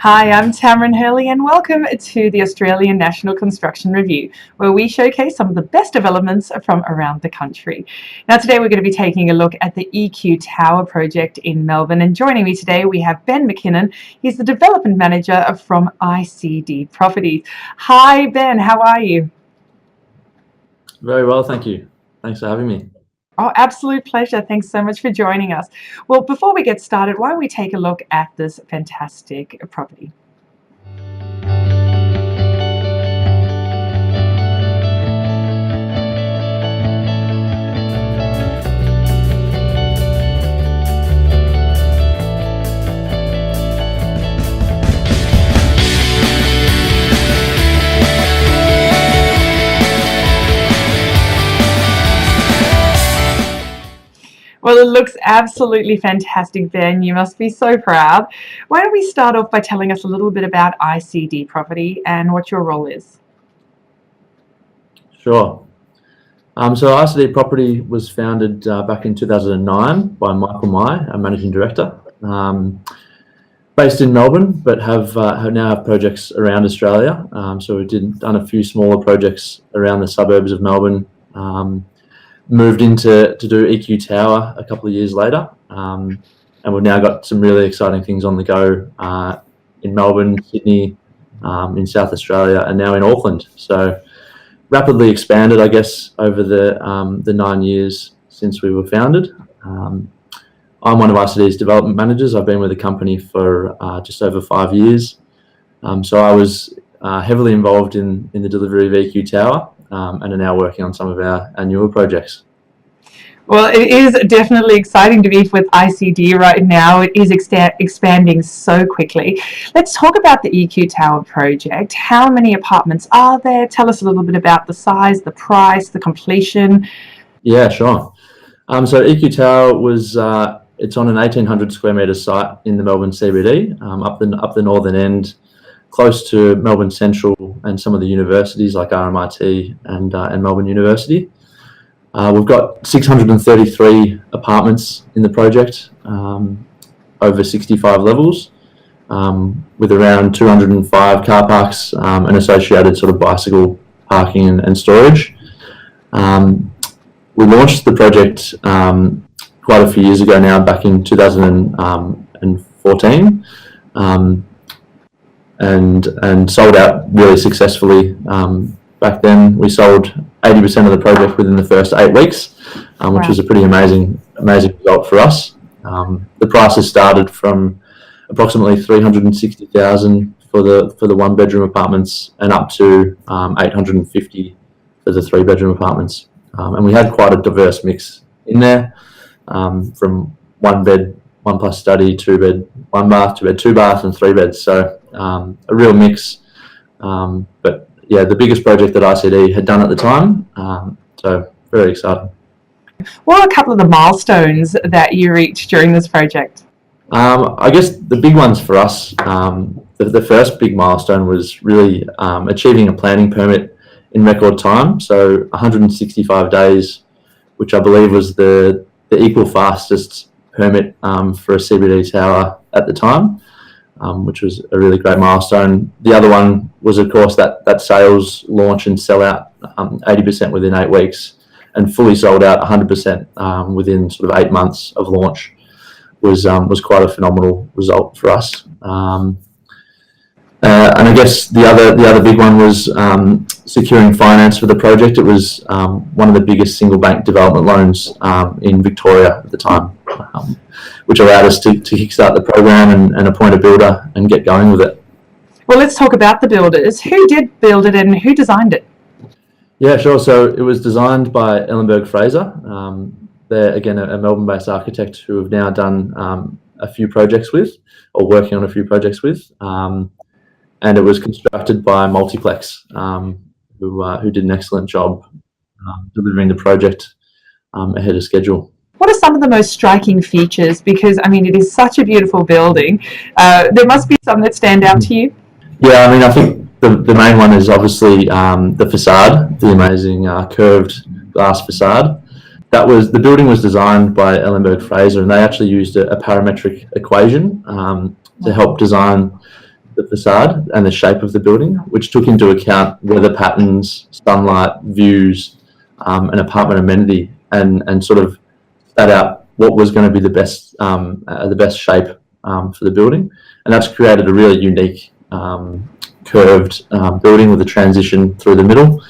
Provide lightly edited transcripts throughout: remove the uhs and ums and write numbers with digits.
Hi, I'm Tamron Hurley and welcome to the Australian National Construction Review, where we showcase some of the best developments from around the country. Now today we're going to be taking a look at the EQ Tower project in Melbourne, and joining me today we have Ben McKinnon. He's the Development Manager from ICD Property. Hi Ben, how are you? Very well, thank you. Thanks for having me. Oh, absolute pleasure. Thanks so much for joining us. Well, before we get started, why don't we take a look at this fantastic property? Well, it looks absolutely fantastic, Ben. You must be so proud. Why don't we start off by telling us a little bit about ICD Property and what your role is? Sure. So ICD Property was founded back in 2009 by Michael Mai, our Managing Director, based in Melbourne, but have now have projects around Australia. So we've done a few smaller projects around the suburbs of Melbourne. Moved into to do EQ Tower a couple of years later, and we've now got some really exciting things on the go in Melbourne, Sydney, in South Australia, and now in Auckland. So rapidly expanded, I guess, over the 9 years since we were founded. I'm one of ICD's development managers. I've been with the company for just over 5 years. So I was heavily involved in the delivery of EQ Tower, and are now working on some of our newer projects. Well, it is definitely exciting to be with ICD right now. It is expanding so quickly. Let's talk about the EQ Tower project. How many apartments are there? Tell us a little bit about the size, the price, the completion. Yeah, sure. So EQ Tower was it's on an 1,800 square metre site in the Melbourne CBD, up the northern end, close to Melbourne Central and some of the universities like RMIT and Melbourne University. We've got 633 apartments in the project, over 65 levels, with around 205 car parks and associated sort of bicycle parking and storage. We launched the project quite a few years ago now, back in 2014. And sold out really successfully. Back then, we sold 80% of the project within the first 8 weeks, which was a pretty amazing result for us. The prices started from approximately $360,000 for the one bedroom apartments and up to $850 for the 3-bedroom apartments. And we had quite a diverse mix in there, from 1 bed, 1 plus study, 2 bed, 1 bath, 2 bed, 2 bath, and 3 beds. So a real mix. But yeah, the biggest project that ICD had done at the time. So very exciting. What are a couple of the milestones that you reached during this project? I guess the big ones for us, the first big milestone was really achieving a planning permit in record time. So 165 days, which I believe was the equal fastest permit for a CBD tower at the time, which was a really great milestone. The other one was, of course, that sales launch and sell out 80% within 8 weeks, and fully sold out 100% within sort of 8 months of launch was quite a phenomenal result for us. And I guess the other big one was securing finance for the project. It was one of the biggest single bank development loans in Victoria at the time, which allowed us to kickstart the program and appoint a builder and get going with it. Well, let's talk about the builders. Who did build it and who designed it? Yeah, sure. So it was designed by Ellenberg Fraser. They're, again, a Melbourne-based architect who have now done a few projects with, or working on a few projects with. And it was constructed by Multiplex, who did an excellent job delivering the project ahead of schedule. What are some of the most striking features? Because, I mean, it is such a beautiful building. There must be some that stand out to you. Yeah, I mean, I think the main one is obviously the facade, the amazing curved glass facade. The building was designed by Ellenberg Fraser, and they actually used a parametric equation to help design the facade and the shape of the building, which took into account weather patterns, sunlight, views, and apartment amenity, and sort of spat out what was going to be the best shape for the building. And that's created a really unique curved building with a transition through the middle,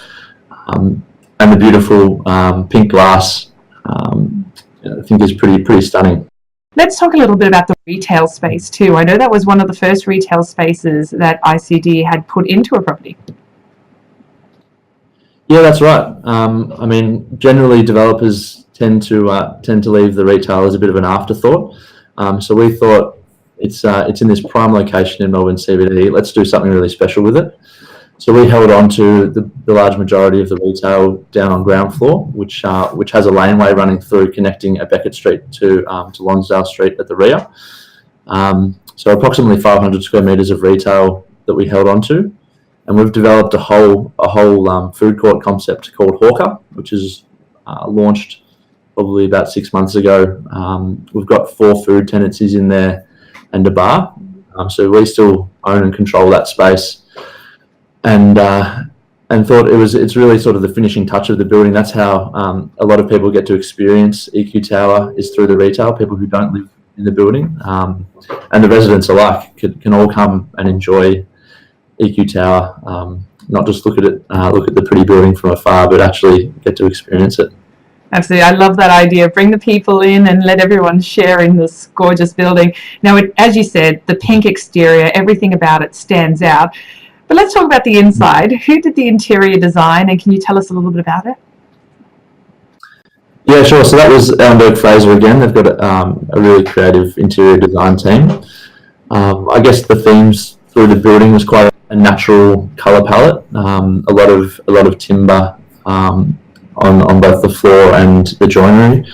and the beautiful pink glass. I think is pretty stunning. Let's talk a little bit about the retail space too. I know that was one of the first retail spaces that ICD had put into a property. Yeah, that's right. I mean, generally developers tend to leave the retail as a bit of an afterthought. So we thought it's in this prime location in Melbourne CBD. Let's do something really special with it. So we held on to the large majority of the retail down on ground floor, which has a laneway running through connecting at Beckett Street to Lonsdale Street at the rear. So approximately 500 square metres of retail that we held on to, and we've developed a whole food court concept called Hawker, which is launched probably about 6 months ago. We've got 4 food tenancies in there and a bar. So we still own and control that space. And thought it's really sort of the finishing touch of the building. That's how a lot of people get to experience EQ Tower, is through the retail, people who don't live in the building. And the residents alike can all come and enjoy EQ Tower, not just look at the pretty building from afar, but actually get to experience it. Absolutely. I love that idea. Bring the people in and let everyone share in this gorgeous building. Now, as you said, the pink exterior, everything about it stands out. But let's talk about the inside. Who did the interior design, and can you tell us a little bit about it? Yeah, sure. So that was Ellenberg Fraser again. They've got a really creative interior design team. I guess the themes through the building was quite a natural colour palette. A lot of timber on both the floor and the joinery.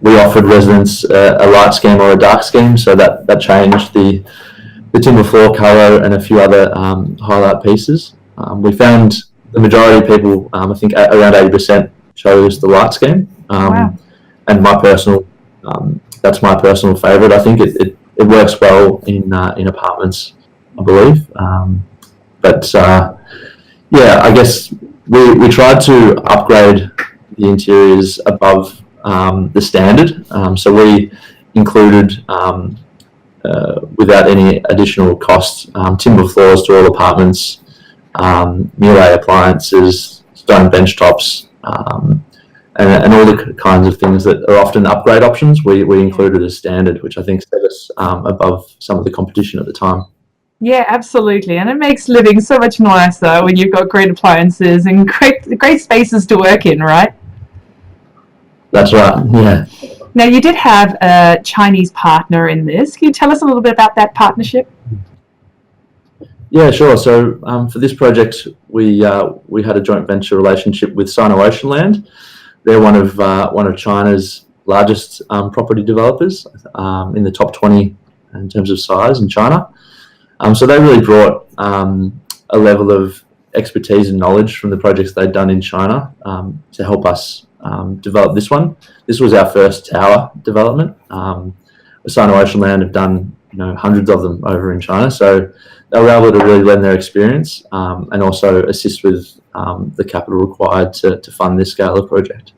We offered residents a light scheme or a dark scheme, so that changed the timber floor colour and a few other highlight pieces. We found the majority of people, I think around 80%, chose the light scheme. Wow. And that's my personal favourite. I think it works well in apartments, I believe. Yeah, I guess we tried to upgrade the interiors above the standard. So we included, without any additional cost, timber floors to all apartments, Miele appliances, stone bench tops, and all the kinds of things that are often upgrade options. We included as standard, which I think set us above some of the competition at the time. Yeah, absolutely. And it makes living so much nicer when you've got great appliances and great spaces to work in, right? That's right, yeah. Now, you did have a Chinese partner in this. Can you tell us a little bit about that partnership? Yeah, sure. So for this project, we had a joint venture relationship with Sino-Ocean Land. They're one of China's largest property developers, in the top 20 in terms of size in China. So they really brought a level of expertise and knowledge from the projects they'd done in China to help us develop this one. This was our first tower development. Sino-Ocean Land have done hundreds of them over in China, so they were able to really lend their experience and also assist with the capital required to fund this scale of project.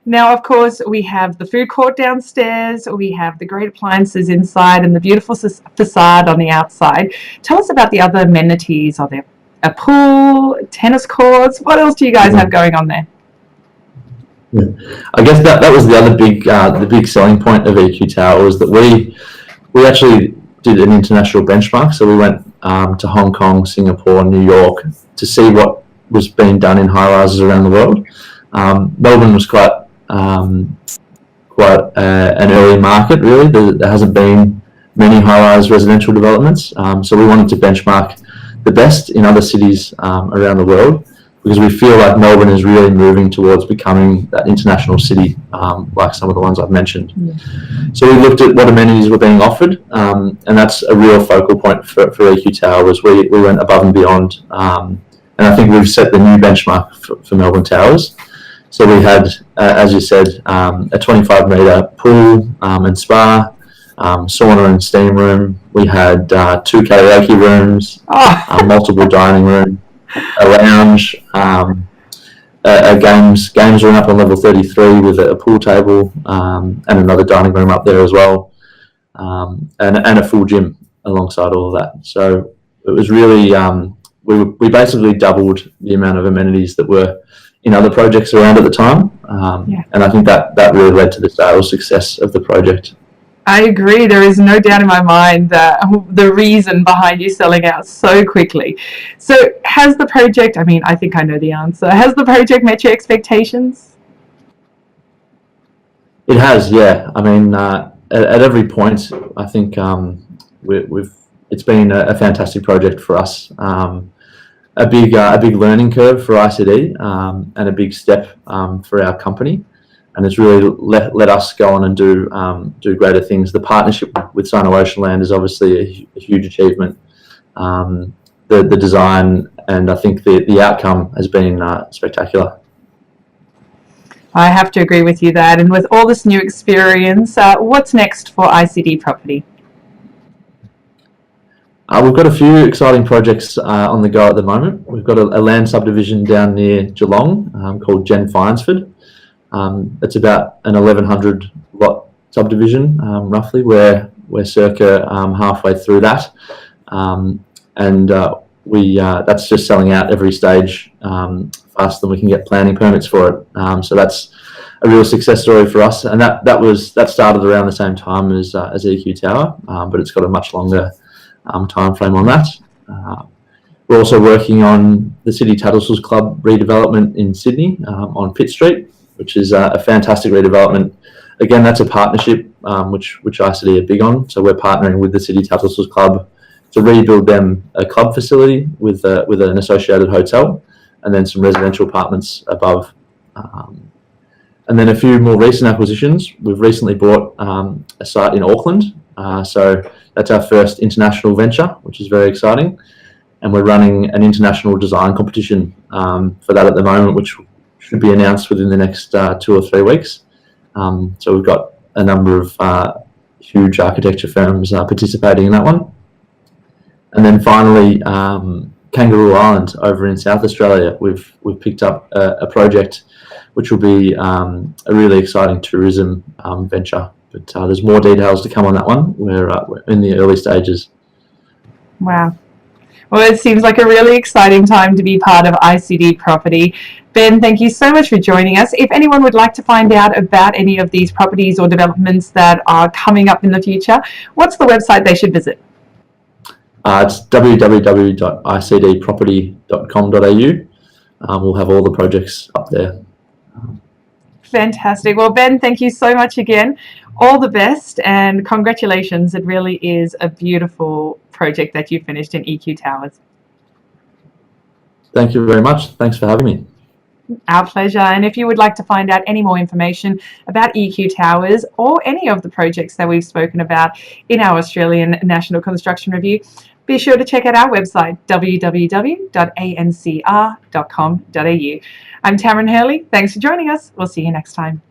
Now, of course, we have the food court downstairs, we have the great appliances inside, and the beautiful facade on the outside. Tell us about the other amenities. Are there a pool, tennis courts? What else do you guys have going on there? Yeah. I guess that was the other big selling point of EQ Tower, was that we actually did an international benchmark. So we went to Hong Kong, Singapore, New York to see what was being done in high rises around the world. Melbourne was quite an early market, really. There hasn't been many high-rise residential developments, so we wanted to benchmark the best in other cities around the world, because we feel like Melbourne is really moving towards becoming that international city, like some of the ones I've mentioned. Yeah. So we looked at what amenities were being offered, and that's a real focal point for EQ Tower. Was we went above and beyond, and I think we've set the new benchmark for Melbourne Towers. So we had, as you said, a 25-metre pool and spa, sauna and steam room. We had 2 karaoke rooms, multiple dining room, a lounge, a games room up on level 33 with a pool table, and another dining room up there as well, and a full gym alongside all of that. So it was really, we basically doubled the amount of amenities that were in other projects around at the time, and I think that really led to the sales success of the project. I agree. There is no doubt in my mind that the reason behind you selling out so quickly. So has the project, I mean, I think I know the answer. Has the project met your expectations? It has, yeah. I mean, at every point, I think it's been a fantastic project for us. A big learning curve for ICD, and a big step for our company. And it's really let us go on and do greater things. The partnership with Sino-Ocean Land is obviously a huge achievement. The design and I think the outcome has been spectacular. I have to agree with you that. And with all this new experience, what's next for ICD Property? We've got a few exciting projects on the go at the moment. We've got a land subdivision down near Geelong called Gen Finesford. It's about an 1,100 lot subdivision, roughly. We're circa halfway through that, and that's just selling out every stage faster than we can get planning permits for it. So that's a real success story for us, and that started around the same time as EQ Tower, but it's got a much longer time frame on that. We're also working on the City Tattlesall's Club redevelopment in Sydney on Pitt Street, which is a fantastic redevelopment. Again, that's a partnership which ICD are big on. So we're partnering with the City Tattlesall's Club to rebuild them a club facility with an associated hotel, and then some residential apartments above. And then a few more recent acquisitions. We've recently bought a site in Auckland. So that's our first international venture, which is very exciting. And we're running an international design competition for that at the moment, which should be announced within the next 2 or 3 weeks. So we've got a number of huge architecture firms participating in that one. And then finally, Kangaroo Island over in South Australia, we've picked up a project which will be a really exciting tourism venture. But there's more details to come on that one. We're in the early stages. Wow. Well, it seems like a really exciting time to be part of ICD Property. Ben, thank you so much for joining us. If anyone would like to find out about any of these properties or developments that are coming up in the future, what's the website they should visit? It's www.icdproperty.com.au. We'll have all the projects up there. Fantastic. Well, Ben, thank you so much again. All the best and congratulations. It really is a beautiful project that you finished in EQ Towers. Thank you very much. Thanks for having me. Our pleasure. And if you would like to find out any more information about EQ Towers or any of the projects that we've spoken about in our Australian National Construction Review, be sure to check out our website, www.ancr.com.au. I'm Tamron Hurley. Thanks for joining us. We'll see you next time.